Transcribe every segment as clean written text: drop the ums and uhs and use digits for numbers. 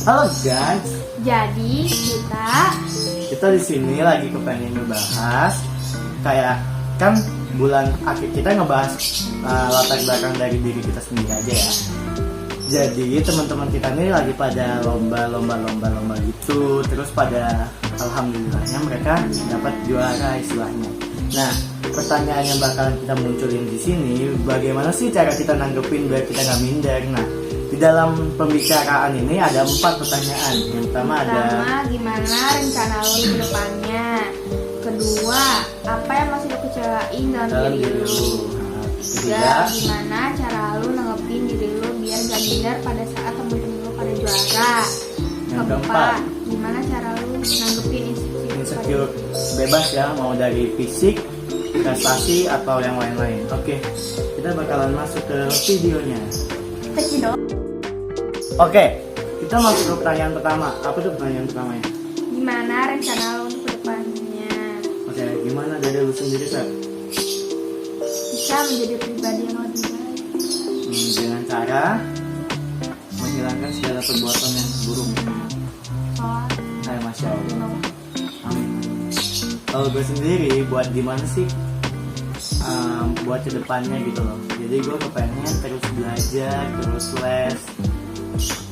Halo guys, Jadi kita di sini lagi kepengen ngebahas kayak kan bulan akhir kita ngebahas latar belakang dari diri kita sendiri aja ya. Jadi teman-teman kita ini lagi pada lomba gitu, terus pada alhamdulillahnya mereka dapat juara istilahnya. Nah, pertanyaan yang bakalan kita munculin di sini, bagaimana sih cara kita nanggepin biar kita nggak minder? Nah, di dalam pembicaraan ini ada 4 pertanyaan. Yang pertama ada gimana rencana lo ke depannya? Kedua, apa yang masih lo kecewain dalam diri lo? Ketiga, gimana cara lo nanggepin diri lo biar gak minder pada saat temen-temen lo pada juara? Yang keempat, gimana cara lo nanggepin insecure bebas ya, mau dari fisik, prestasi atau yang lain-lain. Oke, kita bakalan masuk ke videonya. Kecil. Oke, kita masuk ke pertanyaan pertama. Apa tuh pertanyaan pertamanya? Gimana rencana lo untuk kedepannya? Oke, gimana dari lu sendiri, Seth? Bisa menjadi pribadi yang lebih baik. Dengan cara menghilangkan segala perbuatan yang buruk. Soal Masya Allah. Amin. Kalau gue sendiri, buat gimana sih? Buat kedepannya gitu loh. Jadi gue kepengen terus belajar, terus les,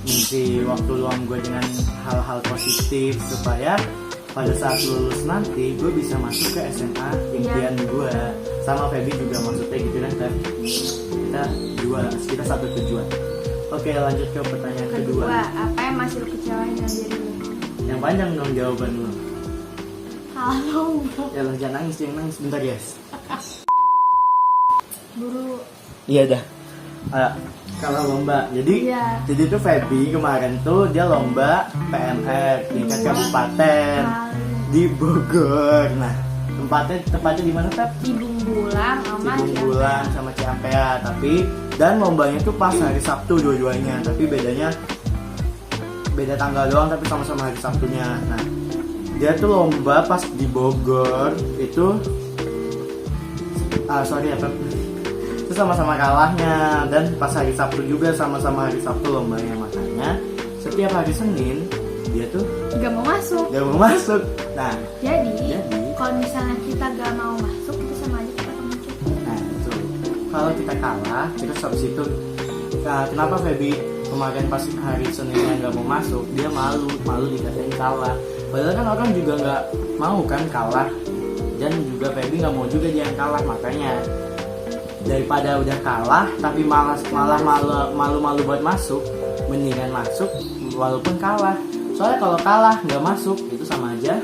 ngisi waktu luang gue dengan hal-hal positif supaya pada saat lulus nanti gue bisa masuk ke SMA impian gue. Sama Feby juga maksudnya gitu kan. Kita satu tujuan. Oke, lanjut ke pertanyaan kedua. Apa yang masih lo kecewain dalam diri lo? Yang panjang dong jawaban lo. Halo, Ya jangan nangis, bentar guys. Buru. Iya dah. Kalau lomba, jadi tuh Feby kemarin tuh dia lomba PMR tingkat kabupaten di Bogor. Nah, tempatnya di mana, Feb? Di Bungbulang sama Ciampea. Tapi dan lombanya tuh pas hari Sabtu dua-duanya, tapi beda tanggal doang, tapi sama-sama hari Sabtunya. Nah, dia tuh lomba pas di Bogor itu itu sama-sama kalahnya, dan pas hari Sabtu juga sama-sama hari Sabtu lombanya. Makanya setiap hari Senin dia tuh gak mau masuk. Nah, jadi kalau misalnya kita gak mau masuk itu sama aja kita kemuncul. Nah itu kalau kita kalah, terus habis itu kenapa Feby kemarin pas hari Seninnya gak mau masuk, dia malu dikatain kalah. Padahal kan orang juga gak mau kan kalah, dan juga Feby gak mau juga dia yang kalah. Makanya daripada udah kalah tapi malah malu-malu buat masuk, mendingan masuk walaupun kalah. Soalnya kalau kalah nggak masuk itu sama aja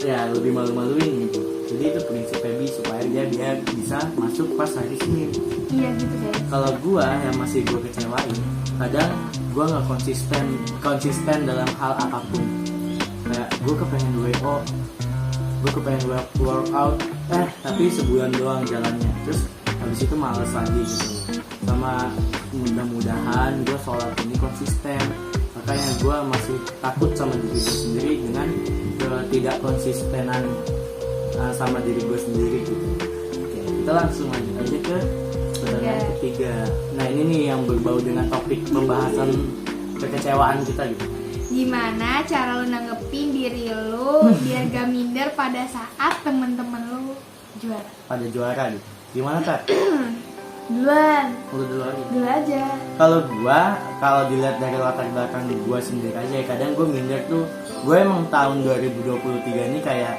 ya lebih malu-maluin gitu. Jadi itu prinsip Feby supaya dia bisa masuk pas hari Senin. Iya gitu guys. Kalau gua yang masih gua kecewain, kadang gua nggak konsisten dalam hal apapun. Kayak gua kepengen WO, gue kepengen workout, tapi sebulan doang jalannya, terus habis itu males lagi gitu. Sama mudah-mudahan gue sholat ini konsisten. Makanya gue masih takut sama diri gue sendiri dengan tidak konsistenan sama diri gue sendiri gitu. Oke, kita langsung lanjut aja ke pertanyaan ketiga. Nah ini nih yang berbau dengan topik pembahasan kekecewaan kita gitu. Gimana cara lo nanggepin diri lo biar gak minder pada saat temen-temen lo juara? Pada juara gitu. Gimana, Tat? Duluan. Dulu aja. Kalau dilihat dari latar belakang gua sendiri aja, kadang gua minder tuh. Gue emang tahun 2023 ini kayak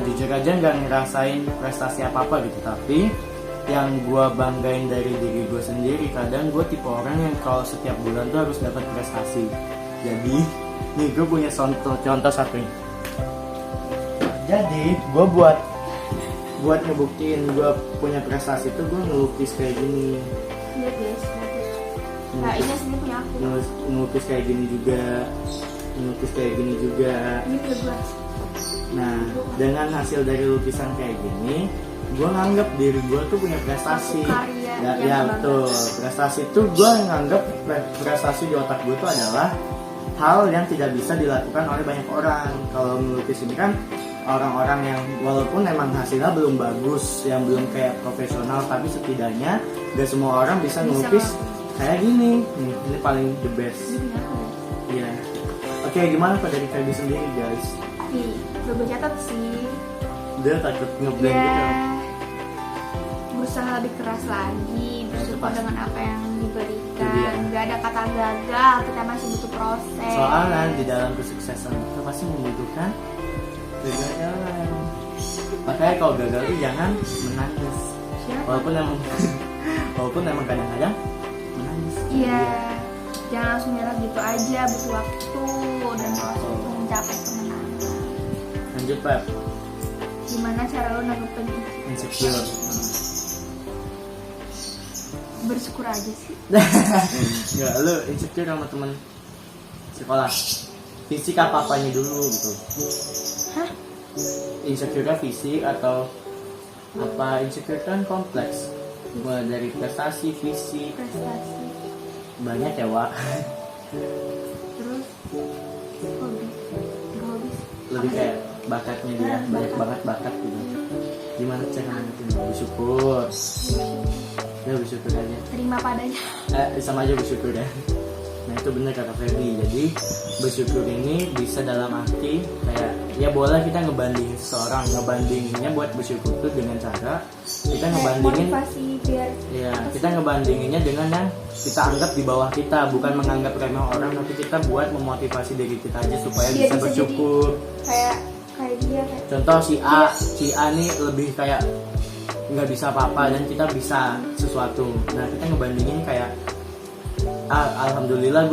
jujur aja nggak ngerasain prestasi apa-apa gitu. Tapi yang gue banggain dari diri gue sendiri, kadang gue tipe orang yang kalau setiap bulan tuh harus dapat prestasi. Jadi nih gue punya contoh satu nih. Jadi gue buat ngebuktiin gue punya prestasi tuh gue ngelukis kayak gini. Lihat guys. Nah ini aslinya punya aku. Ngelukis kayak gini juga. Ini punya gue. Nah dengan hasil dari lukisan kayak gini, gue nganggep diri gue tuh punya prestasi. Ya betul. Prestasi itu gue nganggep prestasi di otak gue tuh adalah hal yang tidak bisa dilakukan oleh banyak orang. Kalau melukis ini kan orang-orang yang walaupun emang hasilnya belum bagus, yang belum kayak profesional, tapi setidaknya Gak semua orang bisa ngelukis kayak gini. Nih, ini paling the best. Iya. Oke, gimana kok dari Feby sendiri guys? Nih, udah gue catat sih. Dia takut ngeblend Ya, gitu. berusaha lebih keras lagi, bersyukur pasti. dengan apa yang Itu dia. diberikan. Gak ada kata gagal, kita masih butuh proses. Soalnya di dalam kesuksesan itu pasti membutuhkan kegagalan. Makanya kalau gagal itu jangan menangis. Siapa? Walaupun emang kadang-kadang menangis. Iya, jangan langsung nyerah gitu aja, butuh waktu dan proses untuk mencapai kemenangan. Lanjut Pep, Gimana cara lo nanggepin itu? insecure. Bersyukur aja sih. Nggak, lu insecure sama temen sekolah. Fisik apa-apanya dulu gitu. Hah? Insecure fisik atau apa? Insecure kan kompleks. Mulai dari prestasi, fisik, Prestasi. banyak ya Wak. Terus hobi. Gak hobi sih. Lebih kayak bakatnya dia, banyak banget bakat gitu. Gimana cara nanggepin? Bersyukur. Ya bersyukur aja. Terima padanya. Sama aja bersyukur ya. Nah itu benar kata Feby. Jadi bersyukur ini bisa dalam arti kayak ya boleh kita ngebandingin seseorang, ngebandinginnya buat bersyukur itu dengan cara kita ngebandingin, motivasi biar ya kita ngebandinginnya dengan yang kita anggap di bawah kita, bukan menganggap remeh orang, tapi kita buat memotivasi diri kita aja supaya Dia bisa bisa bersyukur. kayak dia kayak Contoh si A nih lebih kayak nggak bisa apa-apa dan kita bisa sesuatu. Nah kita ngebandingin kayak alhamdulillah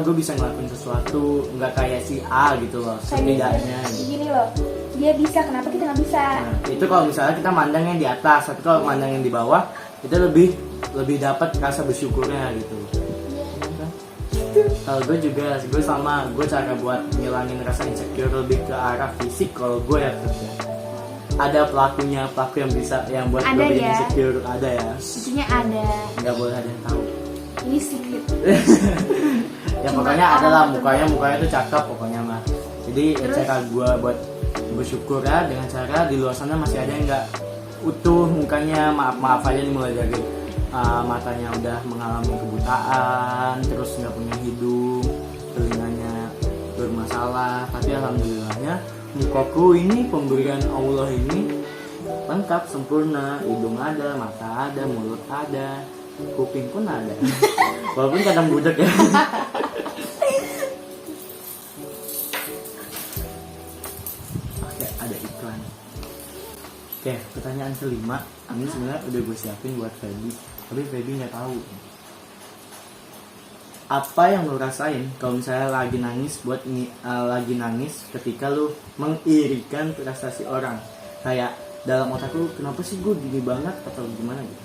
gue bisa ngelakuin sesuatu, nggak kayak si A gitu loh, setidaknya gitu. gini loh, dia bisa, kenapa kita nggak bisa? Nah, itu kalau misalnya kita mandang yang di atas, tapi kalau mandang yang di bawah itu lebih dapat rasa bersyukurnya gitu. Kalau gue juga, gue cara buat ngilangin rasa insecure lebih ke arah fisik. Kalau gue ya ada pelaku yang bisa yang buat Ada gue bikin ya? insecure, ada ya. Tentunya ada. Nggak boleh ada yang tahu. Ini secret. Ya Cuma pokoknya ada lah, orang mukanya tuh cakep pokoknya mah. Jadi Terus? cara gue buat bersyukur ya dengan cara di luar sana masih ada yang nggak utuh mukanya, maaf aja nih, mulai dari matanya udah mengalami kebutaan, terus nggak punya hidung, telinganya bermasalah, tapi alhamdulillahnya mukaku ini pemberian Allah ini lengkap sempurna, hidung ada, mata ada, mulut ada, kuping pun ada. Walaupun kadang budak ya. Oke, ada iklan. Oke, pertanyaan kelima. Ini sebenarnya udah gue siapin buat Feby, tapi Feby nggak tahu. Apa yang lo rasain kalau misalnya lagi nangis ketika lo mengirikan prestasi orang? Kayak dalam otak lo, kenapa sih gue gini banget atau gimana gitu?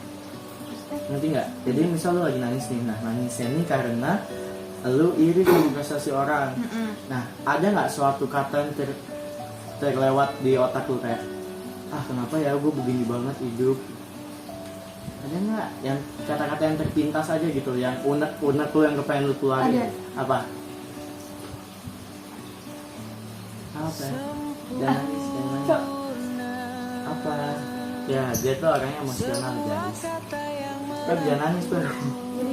Ngerti nggak? Jadi misal lo lagi nangis nih, nah nangisnya ini karena lo iri sama prestasi orang. Nah, ada nggak suatu kata yang terlewat di otak lo kayak, kenapa ya gue begini banget hidup? Ada nggak yang kata-kata yang terpintas aja gitu, yang unek tuh yang kepengen lu keluarin? Ada. Apa ya? Jangan nangis. Apa ya, dia tuh orangnya emosional guys. Kan jangan nangis tuh. Jadi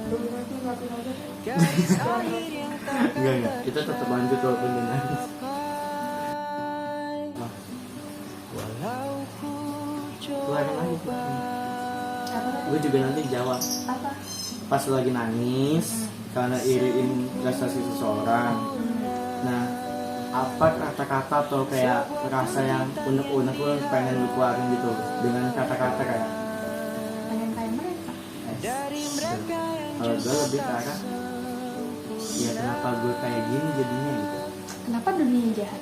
dulu nanti nggak punya aja. Enggak, kita tetap lanjut walaupun dia nangis. Keluarin lagi tuh. Gue juga nanti jawab. Apa? Pas lu lagi nangis karena iriin prestasi seseorang. Nah, apa kata-kata atau kayak rasa yang unek-unek lu pengen lu keluarin gitu dengan kata-kata kayak Pengen kayak mereka. kalau gue lebih ke arah ya kenapa gue kayak gini jadinya gitu. Kenapa dunia jahat?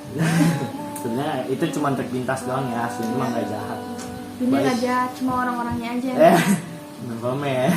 Sebenarnya itu cuma terpintas doang ya, aslinya emang gak jahat. Dunia Baik. nggak jahat, cuma orang-orangnya aja. No comment ya.